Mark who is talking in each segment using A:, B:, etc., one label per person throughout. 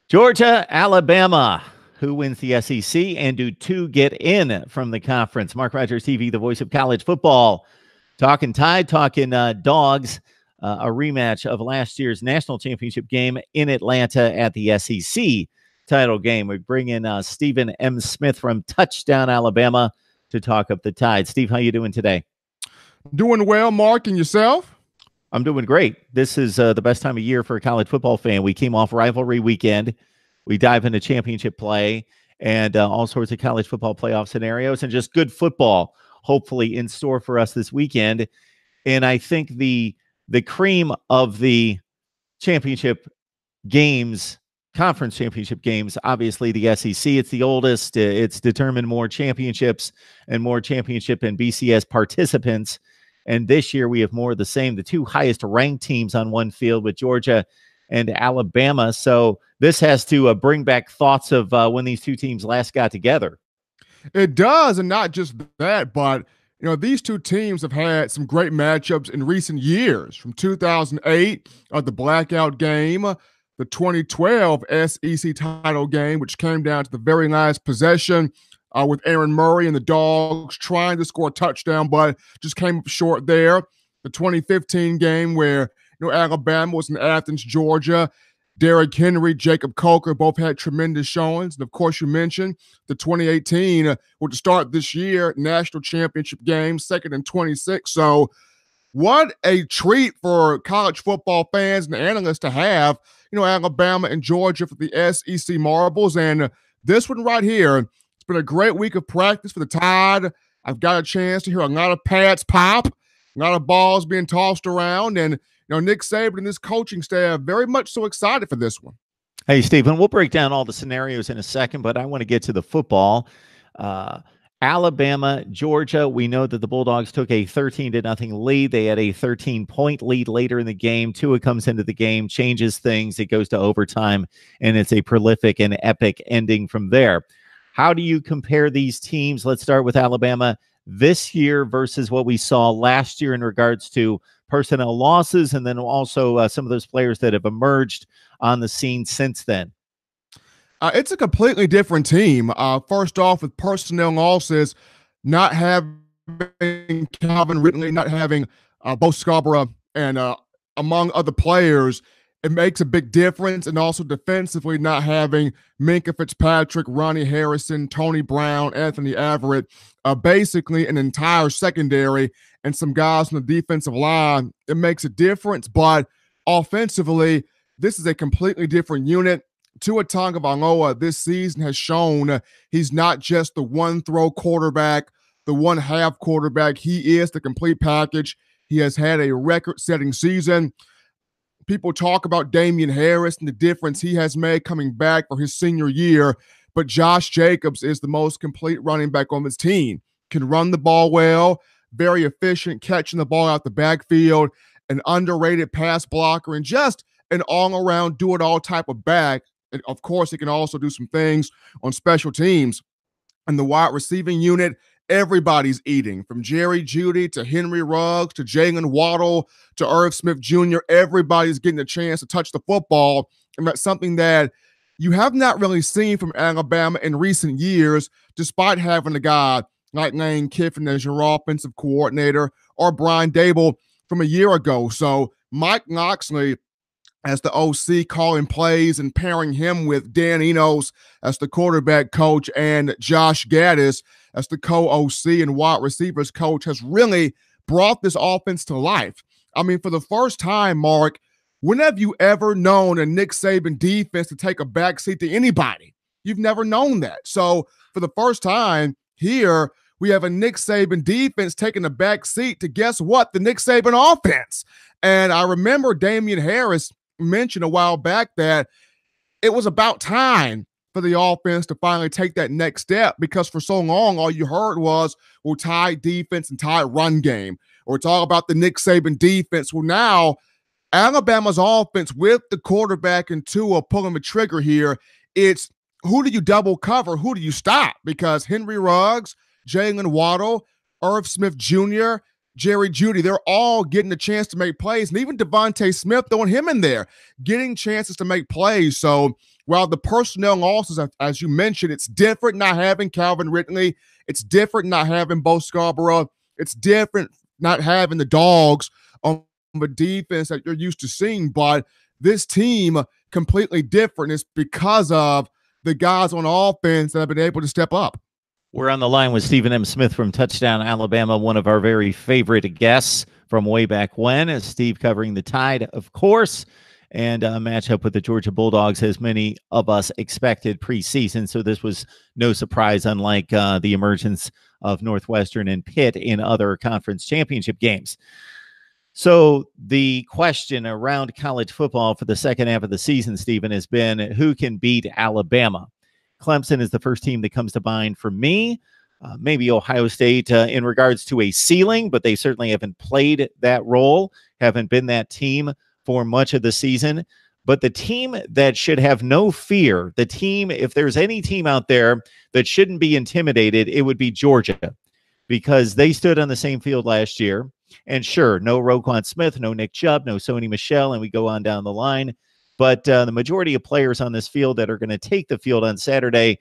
A: Georgia, Alabama. Who wins the SEC and do two get in from the conference? Mark Rogers TV, the voice of college football. Talking Tide, talking Dogs, a rematch of last year's national championship game in Atlanta at the SEC title game. We bring in Stephen M. Smith from Touchdown, Alabama to talk up the Tide. Steve, how you doing today?
B: Doing well, Mark, and yourself?
A: I'm doing great. This is the best time of year for a college football fan. We came off rivalry weekend. We dive into championship play and all sorts of college football playoff scenarios and just good football, hopefully, in store for us this weekend. And I think the cream of the championship games, conference championship games, obviously the SEC, it's the oldest. It's determined more championships and BCS participants. And this year we have more of the same, the two highest ranked teams on one field with Georgia and Alabama. So this has to bring back thoughts of when these two teams last got together.
B: It does, and not just that, but these two teams have had some great matchups in recent years. From 2008, the blackout game, the 2012 SEC title game, which came down to the very last possession with Aaron Murray and the Dogs trying to score a touchdown, but just came up short there. The 2015 game where Alabama was in Athens, Georgia. Derrick Henry, Jacob Coker both had tremendous showings. And, of course, you mentioned the 2018, or to start this year, national championship game, 2nd and 26. So what a treat for college football fans and analysts to have, Alabama and Georgia for the SEC marbles. And this one right here, it's been a great week of practice for the Tide. I've got a chance to hear a lot of pads pop, a lot of balls being tossed around, and Nick Saban and his coaching staff very much so excited for this one.
A: Hey, Stephen, we'll break down all the scenarios in a second, but I want to get to the football. Alabama, Georgia, we know that the Bulldogs took a 13-0 lead. They had a 13-point lead later in the game. Tua comes into the game, changes things. It goes to overtime, and it's a prolific and epic ending from there. How do you compare these teams? Let's start with Alabama this year versus what we saw last year in regards to personnel losses, and then also some of those players that have emerged on the scene since then.
B: It's a completely different team. First off, with personnel losses, not having Calvin Ridley, not having Bo Scarborough, and among other players, it makes a big difference. And also defensively, not having Minkah Fitzpatrick, Ronnie Harrison, Tony Brown, Anthony Averett, basically an entire secondary and some guys on the defensive line, it makes a difference. But offensively, this is a completely different unit. Tua Tagovailoa this season has shown he's not just the one-throw quarterback, the one-half quarterback. He is the complete package. He has had a record-setting season. People talk about Damian Harris and the difference he has made coming back for his senior year, but Josh Jacobs is the most complete running back on this team. Can run the ball well, very efficient, catching the ball out the backfield, an underrated pass blocker, and just an all-around do-it-all type of back. And of course, he can also do some things on special teams. And the wide receiving unit, everybody's eating, from Jerry Jeudy to Henry Ruggs to Jalen Waddle to Irv Smith Jr. Everybody's getting a chance to touch the football. And that's something that you have not really seen from Alabama in recent years, despite having a guy like Lane Kiffin as your offensive coordinator or Brian Dable from a year ago. So Mike Loxley as the OC calling plays and pairing him with Dan Enos as the quarterback coach and Josh Gaddis as the co-OC and wide receivers coach has really brought this offense to life. I mean, for the first time, Mark, when have you ever known a Nick Saban defense to take a backseat to anybody? You've never known that. So for the first time here, we have a Nick Saban defense taking a backseat to, guess what, the Nick Saban offense. And I remember Damian Harris mentioned a while back that it was about time for the offense to finally take that next step, because for so long all you heard was, well, Tide defense and Tide run game, or it's all about the Nick Saban defense. Well, now Alabama's offense with the quarterback and Tua pulling the trigger here, it's who do you double cover, who do you stop? Because Henry Ruggs, Jalen Waddle, Irv Smith Jr., Jerry Jeudy, they're all getting a chance to make plays. And even Devontae Smith, throwing him in there, getting chances to make plays. So While the personnel losses, as you mentioned, it's different not having Calvin Ridley. It's different not having Bo Scarborough. It's different not having the dogs on the defense that you're used to seeing. But this team completely different. It's because of the guys on offense that have been able to step up.
A: We're on the line with Stephen M. Smith from Touchdown Alabama, one of our very favorite guests from way back when. Steve covering the Tide, of course, and a matchup with the Georgia Bulldogs, as many of us expected preseason. So this was no surprise, unlike the emergence of Northwestern and Pitt in other conference championship games. So the question around college football for the second half of the season, Stephen, has been who can beat Alabama? Clemson is the first team that comes to mind for me. Maybe Ohio State in regards to a ceiling, but they certainly haven't played that role, haven't been that team for much of the season. But the team that should have no fear, the team, if there's any team out there that shouldn't be intimidated, it would be Georgia, because they stood on the same field last year. And sure, no Roquan Smith, no Nick Chubb, no Sony Michel, and we go on down the line. But the majority of players on this field that are going to take the field on Saturday,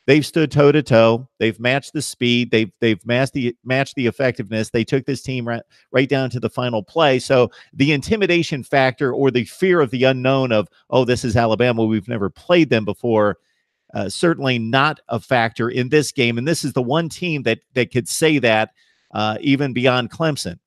A: they've stood toe-to-toe. They've matched the speed. They've matched the effectiveness. They took this team right down to the final play. So the intimidation factor or the fear of the unknown of, oh, this is Alabama, we've never played them before, certainly not a factor in this game. And this is the one team that could say that even beyond Clemson.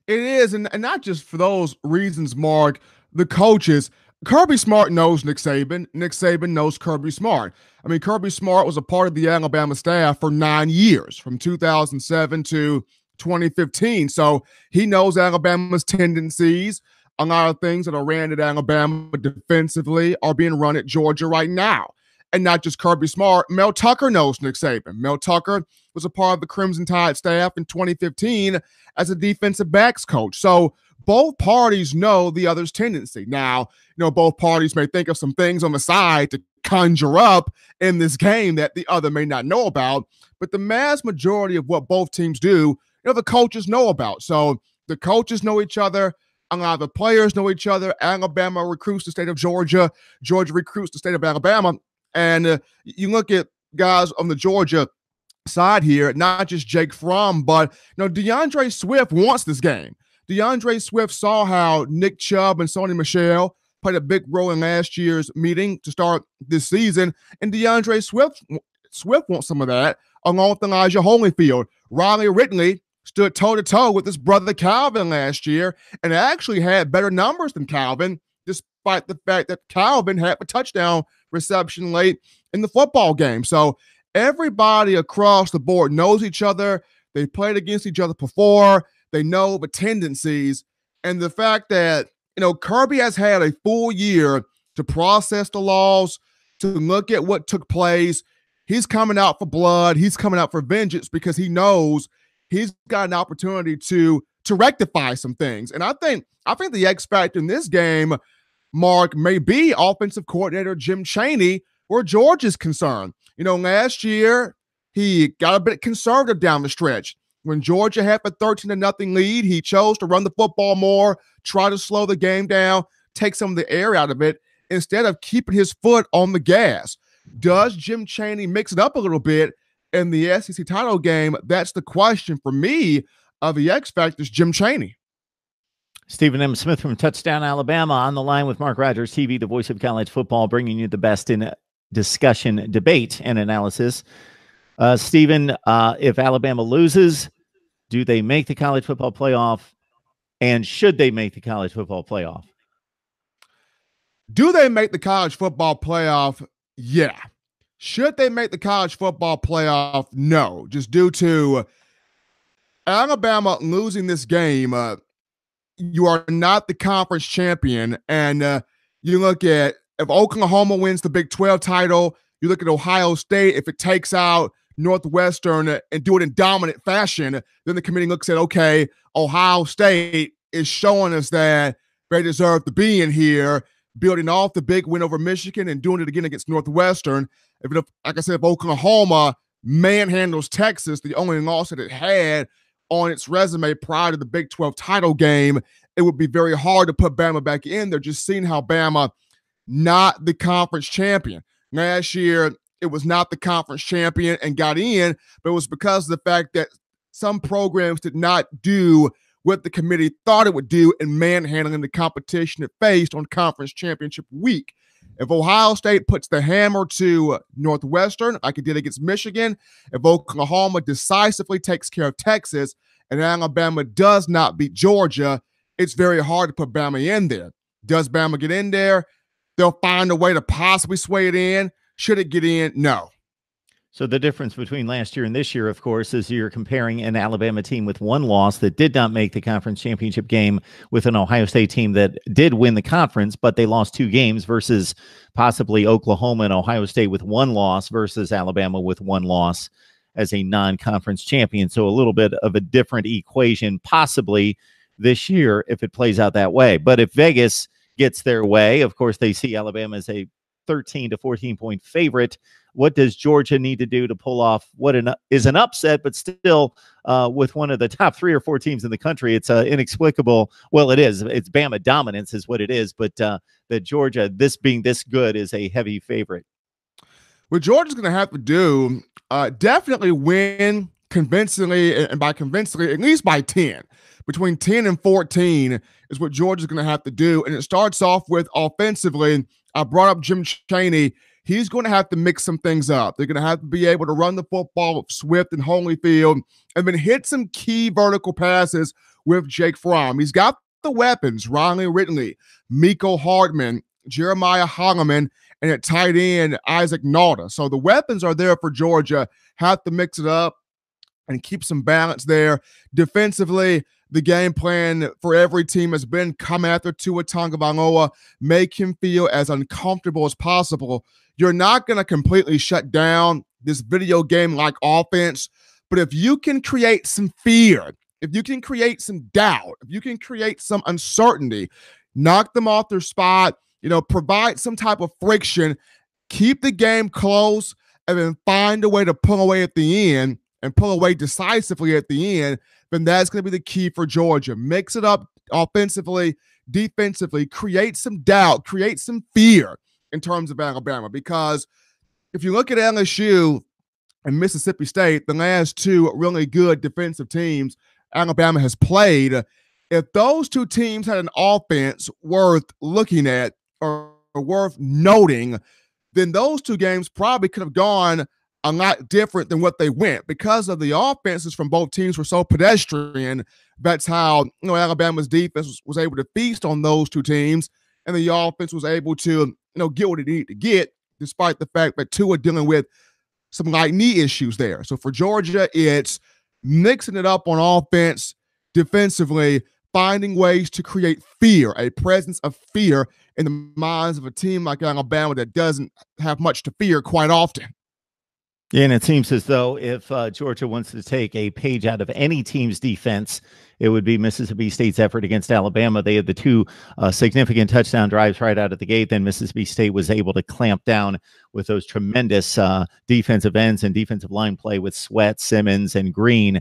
B: It is, and not just for those reasons, Mark. The coaches, Kirby Smart knows Nick Saban. Nick Saban knows Kirby Smart. I mean, Kirby Smart was a part of the Alabama staff for 9 years, from 2007 to 2015. So he knows Alabama's tendencies. A lot of things that are ran at Alabama defensively are being run at Georgia right now. And not just Kirby Smart, Mel Tucker knows Nick Saban. Mel Tucker was a part of the Crimson Tide staff in 2015 as a defensive backs coach. So both parties know the other's tendency. Now, both parties may think of some things on the side to conjure up in this game that the other may not know about, but the mass majority of what both teams do, the coaches know about. So the coaches know each other. A lot of the players know each other. Alabama recruits the state of Georgia. Georgia recruits the state of Alabama. And you look at guys on the Georgia side here, not just Jake Fromm, but DeAndre Swift wants this game. DeAndre Swift saw how Nick Chubb and Sony Michel played a big role in last year's meeting to start this season, and DeAndre Swift wants some of that, along with Elijah Holyfield. Riley Ridley stood toe-to-toe with his brother Calvin last year and actually had better numbers than Calvin, despite the fact that Calvin had a touchdown reception late in the football game. So everybody across the board knows each other. They played against each other before. They know the tendencies. And the fact that, Kirby has had a full year to process the loss, to look at what took place. He's coming out for blood. He's coming out for vengeance because he knows he's got an opportunity to rectify some things. And I think the X factor in this game, Mark, may be offensive coordinator Jim Chaney, where Georgia's concerned. Last year, he got a bit conservative down the stretch. When Georgia had a 13-0 lead, he chose to run the football more, try to slow the game down, take some of the air out of it, instead of keeping his foot on the gas. Does Jim Chaney mix it up a little bit in the SEC title game? That's the question for me of the X Factor is Jim Chaney.
A: Stephen M. Smith from Touchdown Alabama on the line with MarkRogersTV, the voice of college football, bringing you the best in discussion, debate, and analysis. Stephen, if Alabama loses, do they make the college football playoff? And should they make the college football playoff?
B: Do they make the college football playoff? Yeah. Should they make the college football playoff? No. Just due to Alabama losing this game, you are not the conference champion. And you look at if Oklahoma wins the Big 12 title, you look at Ohio State, if it takes out Northwestern and do it in dominant fashion, then the committee looks at, okay, Ohio State is showing us that they deserve to be in here, building off the big win over Michigan and doing it again against Northwestern. Like I said, if Oklahoma manhandles Texas, the only loss that it had on its resume prior to the Big 12 title game, it would be very hard to put Bama back in there. Just seeing how Bama not the conference champion. Last year, it was not the conference champion and got in, but it was because of the fact that some programs did not do what the committee thought it would do in manhandling the competition it faced on conference championship week. If Ohio State puts the hammer to Northwestern, like it did against Michigan, if Oklahoma decisively takes care of Texas, and Alabama does not beat Georgia, it's very hard to put Bama in there. Does Bama get in there? They'll find a way to possibly sway it in. Should it get in? No.
A: So the difference between last year and this year, of course, is you're comparing an Alabama team with one loss that did not make the conference championship game with an Ohio State team that did win the conference, but they lost 2 games, versus possibly Oklahoma and Ohio State with 1 loss versus Alabama with 1 loss as a non-conference champion. So a little bit of a different equation possibly this year if it plays out that way. But if Vegas gets their way, of course, they see Alabama as a 13 to 14 point favorite. What does Georgia need to do to pull off what is an upset, but still with one of the top 3 or 4 teams in the country? It's inexplicable. Well, it is. It's Bama dominance is what it is, but that Georgia, this being this good, is a heavy favorite.
B: What Georgia's going to have to do, definitely win convincingly, and by convincingly, at least by 10. Between 10 and 14 is what Georgia's going to have to do. And it starts off with offensively. I brought up Jim Chaney. He's going to have to mix some things up. They're going to have to be able to run the football with Swift and Holyfield and then hit some key vertical passes with Jake Fromm. He's got the weapons: Riley Ridley, Miko Hardman, Jeremiah Holloman, and at tight end, Isaac Nauta. So the weapons are there for Georgia. Have to mix it up and keep some balance there. Defensively, the game plan for every team has been come after Tua Tagovailoa, make him feel as uncomfortable as possible. You're not going to completely shut down this video game-like offense, but if you can create some fear, if you can create some doubt, if you can create some uncertainty, knock them off their spot, provide some type of friction, keep the game close, and then find a way to pull away at the end and pull away decisively at the end, then that's going to be the key for Georgia. Mix it up offensively, defensively, create some doubt, create some fear in terms of Alabama. Because if you look at LSU and Mississippi State, the last 2 really good defensive teams Alabama has played, if those 2 teams had an offense worth looking at or worth noting, then those 2 games probably could have gone a lot different than what they went, because of the offenses from both teams were so pedestrian. That's how Alabama's defense was able to feast on those 2 teams, and the offense was able to get what it needed to get, despite the fact that Tua dealing with some light knee issues there. So for Georgia, it's mixing it up on offense, defensively, finding ways to create fear, a presence of fear in the minds of a team like Alabama that doesn't have much to fear quite often.
A: Yeah, and it seems as though if Georgia wants to take a page out of any team's defense, it would be Mississippi State's effort against Alabama. They had the 2 significant touchdown drives right out of the gate. Then Mississippi State was able to clamp down with those tremendous defensive ends and defensive line play with Sweat, Simmons, and Green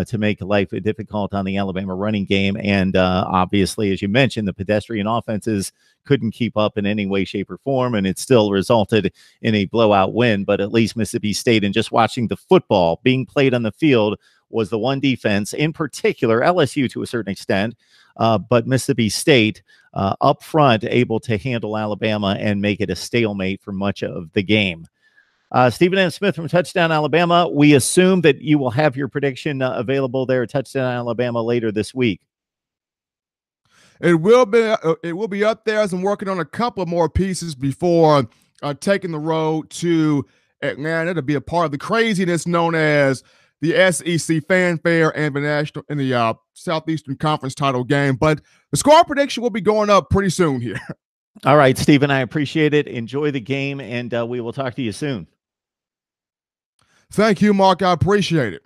A: to make life difficult on the Alabama running game. And obviously, as you mentioned, the pedestrian offenses couldn't keep up in any way, shape, or form, and it still resulted in a blowout win. But at least Mississippi State, and just watching the football being played on the field, was the one defense, in particular, LSU to a certain extent, but Mississippi State up front able to handle Alabama and make it a stalemate for much of the game. Stephen M. Smith from Touchdown Alabama, we assume that you will have your prediction available there at Touchdown Alabama later this week.
B: It will be up there, as I'm working on a couple of more pieces before taking the road to Atlanta to be a part of the craziness known as the SEC fanfare and the Southeastern Conference title game. But the score prediction will be going up pretty soon here.
A: All right, Stephen, I appreciate it. Enjoy the game, and we will talk to you soon.
B: Thank you, Mark. I appreciate it.